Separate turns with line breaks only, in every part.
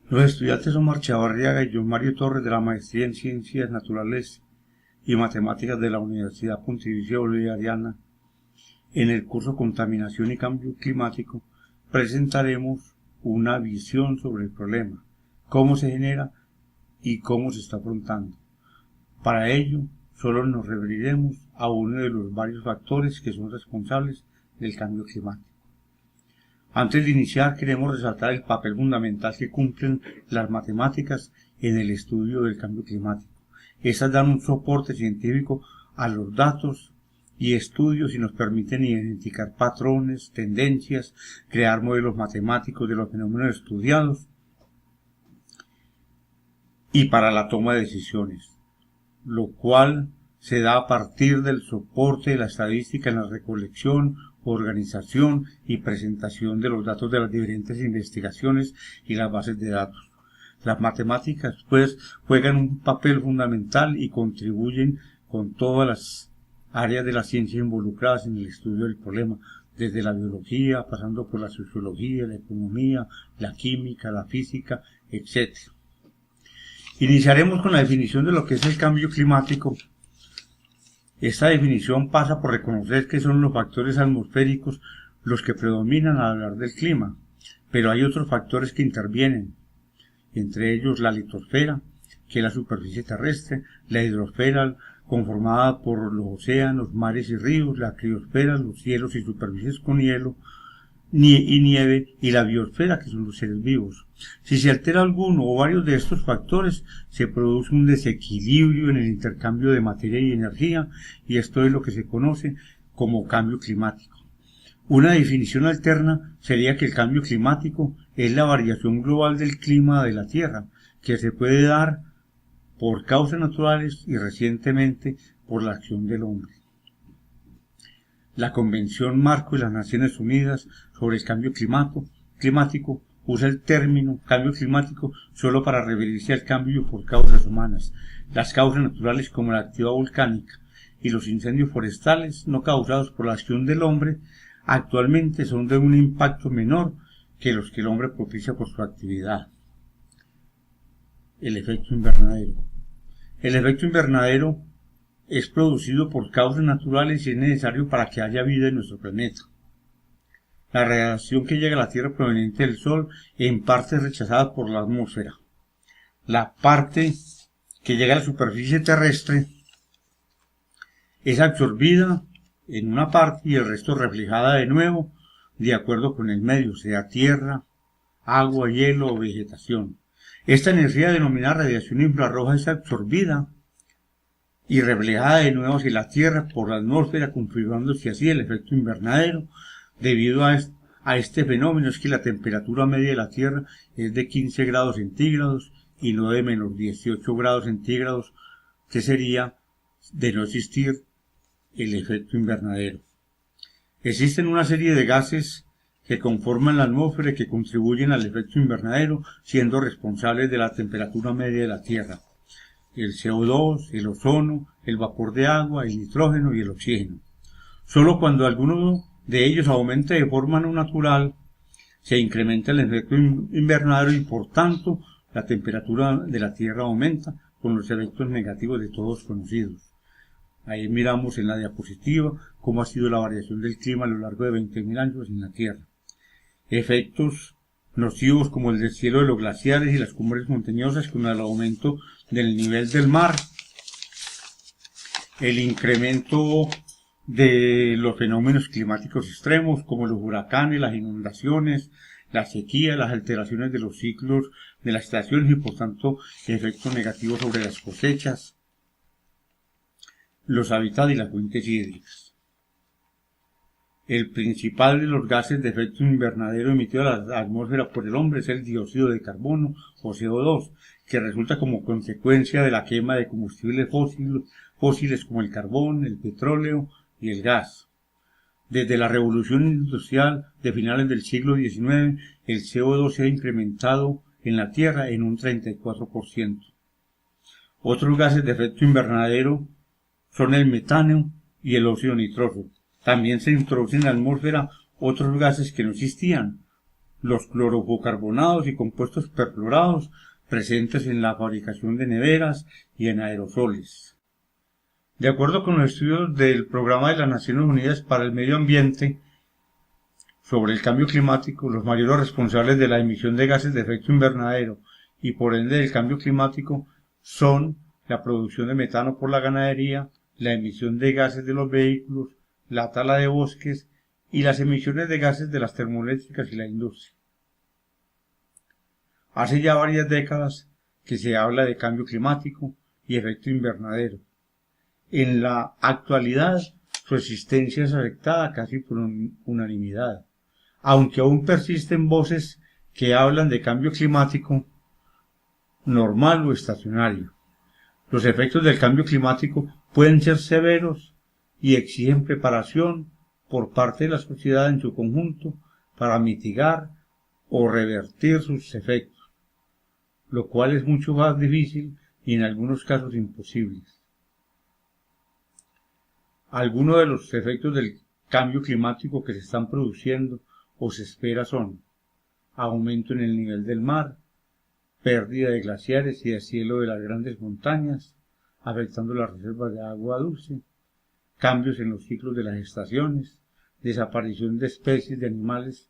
Los estudiantes Omar Chavarriaga y John Mario Torres de la Maestría en Ciencias Naturales y Matemáticas de la Universidad Pontificia Bolivariana, en el curso Contaminación y Cambio Climático, presentaremos una visión sobre el problema, cómo se genera y cómo se está afrontando. Para ello, solo nos referiremos a uno de los varios factores que son responsables del cambio climático. Antes de iniciar, queremos resaltar el papel fundamental que cumplen las matemáticas en el estudio del cambio climático. Estas dan un soporte científico a los datos y estudios y nos permiten identificar patrones, tendencias, crear modelos matemáticos de los fenómenos estudiados y para la toma de decisiones, lo cual se da a partir del soporte de la estadística en la recolección, organización y presentación de los datos de las diferentes investigaciones y las bases de datos. Las matemáticas, pues, juegan un papel fundamental y contribuyen con todas las áreas de la ciencia involucradas en el estudio del problema, desde la biología, pasando por la sociología, la economía, la química, la física, etc. Iniciaremos con la definición de lo que es el cambio climático. Esta definición pasa por reconocer que son los factores atmosféricos los que predominan al hablar del clima, pero hay otros factores que intervienen, entre ellos la litosfera, que es la superficie terrestre, la hidrosfera, conformada por los océanos, mares y ríos, la criosfera, los cielos y superficies con hielo y nieve, y la biosfera, que son los seres vivos. Si se altera alguno o varios de estos factores, se produce un desequilibrio en el intercambio de materia y energía, y esto es lo que se conoce como cambio climático. Una definición alterna sería que el cambio climático es la variación global del clima de la Tierra, que se puede dar por causas naturales y recientemente por la acción del hombre. La Convención Marco de las Naciones Unidas sobre el Cambio Climático usa el término cambio climático solo para referirse al cambio por causas humanas. Las causas naturales como la actividad volcánica y los incendios forestales no causados por la acción del hombre actualmente son de un impacto menor que los que el hombre propicia por su actividad. El efecto invernadero. El efecto invernadero es producido por causas naturales y es necesario para que haya vida en nuestro planeta. La radiación que llega a la Tierra proveniente del Sol en parte es rechazada por la atmósfera. La parte que llega a la superficie terrestre es absorbida en una parte y el resto reflejada de nuevo de acuerdo con el medio, sea tierra, agua, hielo o vegetación. Esta energía denominada radiación infrarroja es absorbida y reflejada de nuevo hacia la Tierra por la atmósfera, configurándose así el efecto invernadero. Debido a este fenómeno es que la temperatura media de la Tierra es de 15 grados centígrados y no de menos 18 grados centígrados, que sería de no existir el efecto invernadero. Existen una serie de gases que conforman la atmósfera y que contribuyen al efecto invernadero, siendo responsables de la temperatura media de la Tierra: el CO2, el ozono, el vapor de agua, el nitrógeno y el oxígeno. Solo cuando alguno de ellos aumente de forma no natural, se incrementa el efecto invernadero y por tanto la temperatura de la Tierra aumenta, con los efectos negativos de todos conocidos. Ahí miramos en la diapositiva cómo ha sido la variación del clima a lo largo de 20.000 años en la Tierra. Efectos nocivos como el deshielo de los glaciares y las cumbres montañosas con el aumento del nivel del mar, el incremento de los fenómenos climáticos extremos como los huracanes, las inundaciones, la sequía, las alteraciones de los ciclos de las estaciones y por tanto efectos negativos sobre las cosechas, los hábitats y las fuentes hídricas. El principal de los gases de efecto invernadero emitido a la atmósfera por el hombre es el dióxido de carbono o CO2, que resulta como consecuencia de la quema de combustibles fósiles como el carbón, el petróleo y el gas. Desde la revolución industrial de finales del siglo XIX, el CO2 se ha incrementado en la Tierra en un 34%. Otros gases de efecto invernadero son el metano y el óxido nitroso. También se introducen en la atmósfera otros gases que no existían, los clorocarbonados y compuestos perfluorados presentes en la fabricación de neveras y en aerosoles. De acuerdo con los estudios del Programa de las Naciones Unidas para el Medio Ambiente sobre el cambio climático, los mayores responsables de la emisión de gases de efecto invernadero y por ende del cambio climático son la producción de metano por la ganadería, la emisión de gases de los vehículos, la tala de bosques y las emisiones de gases de las termoeléctricas y la industria. Hace ya varias décadas que se habla de cambio climático y efecto invernadero. En la actualidad, su existencia es aceptada casi por unanimidad, aunque aún persisten voces que hablan de cambio climático normal o estacionario. Los efectos del cambio climático pueden ser severos y exigen preparación por parte de la sociedad en su conjunto para mitigar o revertir sus efectos, lo cual es mucho más difícil y en algunos casos imposible. Algunos de los efectos del cambio climático que se están produciendo o se espera son aumento en el nivel del mar, pérdida de glaciares y de cielo de las grandes montañas, afectando las reservas de agua dulce, cambios en los ciclos de las estaciones, desaparición de especies de animales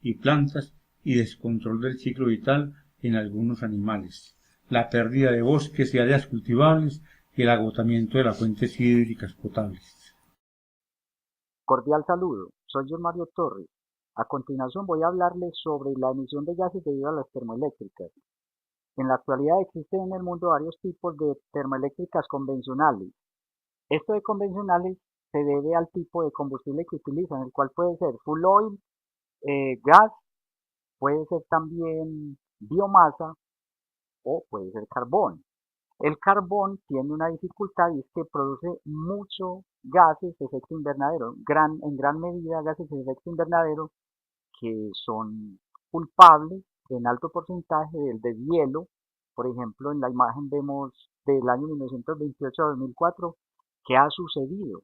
y plantas y descontrol del ciclo vital en algunos animales, la pérdida de bosques y áreas cultivables y el agotamiento de las fuentes hídricas potables.
Cordial saludo, soy John Mario Torres. A continuación voy a hablarles sobre la emisión de gases debido a las termoeléctricas. En la actualidad existen en el mundo varios tipos de termoeléctricas convencionales. Esto de convencionales se debe al tipo de combustible que utilizan, el cual puede ser full oil, gas, puede ser también biomasa o puede ser carbón. El carbón tiene una dificultad y es que produce mucho gases de efecto invernadero, en gran medida gases de efecto invernadero que son culpables en alto porcentaje del deshielo. Por ejemplo, en la imagen vemos del año 1928 a 2004 qué ha sucedido.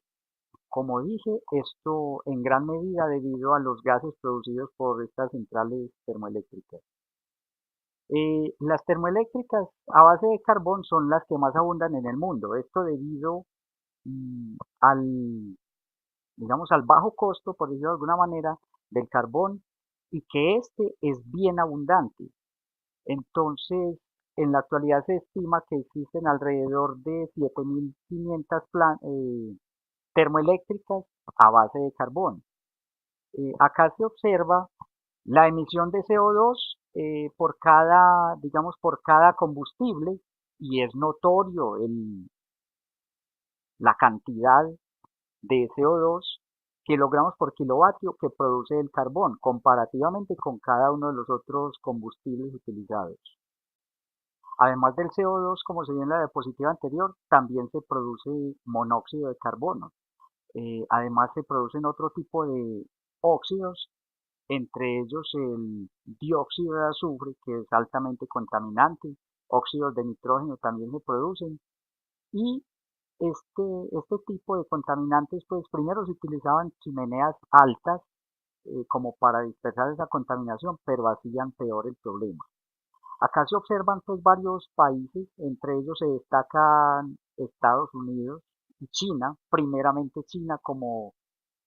Como dije, esto en gran medida debido a los gases producidos por estas centrales termoeléctricas. Las termoeléctricas a base de carbón son las que más abundan en el mundo. Esto debido al, digamos, al bajo costo, por decirlo de alguna manera, del carbón y que este es bien abundante. Entonces, en la actualidad se estima que existen alrededor de 7.500 termoeléctricas a base de carbón. Acá se observa la emisión de CO2 por cada, digamos, por cada combustible y es notorio la cantidad de CO2 kilogramos por kilovatio que produce el carbón comparativamente con cada uno de los otros combustibles utilizados. Además del CO2, como se vio en la diapositiva anterior, también se produce monóxido de carbono. Además se producen otro tipo de óxidos, entre ellos el dióxido de azufre, que es altamente contaminante, óxidos de nitrógeno también se producen, y este tipo de contaminantes, pues primero se utilizaban chimeneas altas como para dispersar esa contaminación, pero hacían peor el problema. Acá se observan pues varios países, entre ellos se destacan Estados Unidos y China, primeramente China como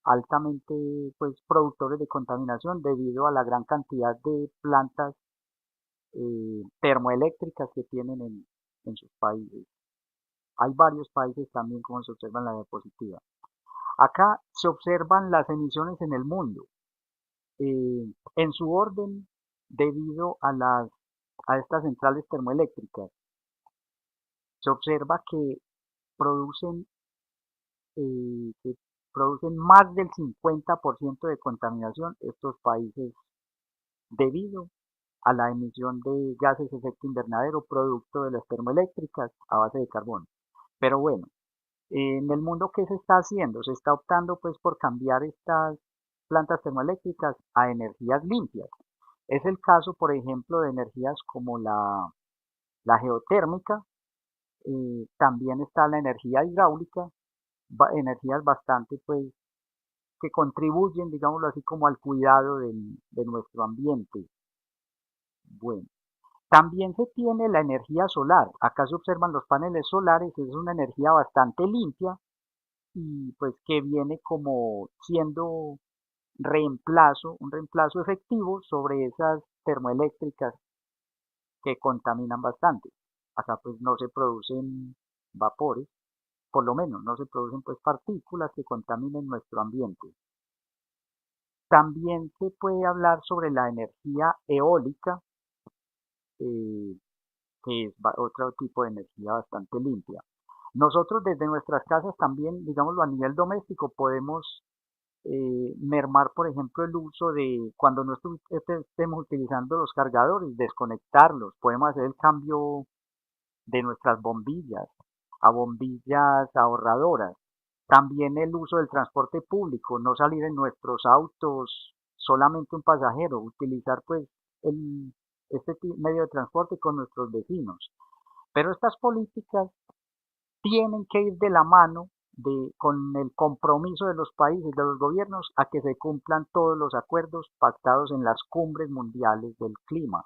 altamente pues productores de contaminación debido a la gran cantidad de plantas termoeléctricas que tienen en sus países. Hay varios países también como se observa en la diapositiva. Acá se observan las emisiones en el mundo en su orden debido a estas centrales termoeléctricas. Se observa que producen más del 50% de contaminación estos países debido a la emisión de gases de efecto invernadero producto de las termoeléctricas a base de carbón. Pero bueno, en el mundo, ¿qué se está haciendo? Se está optando pues por cambiar estas plantas termoeléctricas a energías limpias. Es el caso, por ejemplo, de energías como la geotérmica, también está la energía hidráulica, energías bastante pues que contribuyen, digámoslo así, como al cuidado de nuestro ambiente. Bueno, también se tiene la energía solar. Acá se observan los paneles solares, es una energía bastante limpia y pues que viene como siendo un reemplazo efectivo sobre esas termoeléctricas que contaminan bastante. Acá pues no se producen vapores, por lo menos no se producen pues partículas que contaminen nuestro ambiente. También se puede hablar sobre la energía eólica, eh, que es otro tipo de energía bastante limpia. Nosotros desde nuestras casas también, digámoslo a nivel doméstico, podemos mermar, por ejemplo, el uso de cuando no estemos utilizando los cargadores, desconectarlos. Podemos hacer el cambio de nuestras bombillas a bombillas ahorradoras. También el uso del transporte público, no salir en nuestros autos solamente un pasajero, utilizar pues el, medio de transporte con nuestros vecinos. Pero estas políticas tienen que ir de la mano con el compromiso de los países, de los gobiernos, a que se cumplan todos los acuerdos pactados en las cumbres mundiales del clima.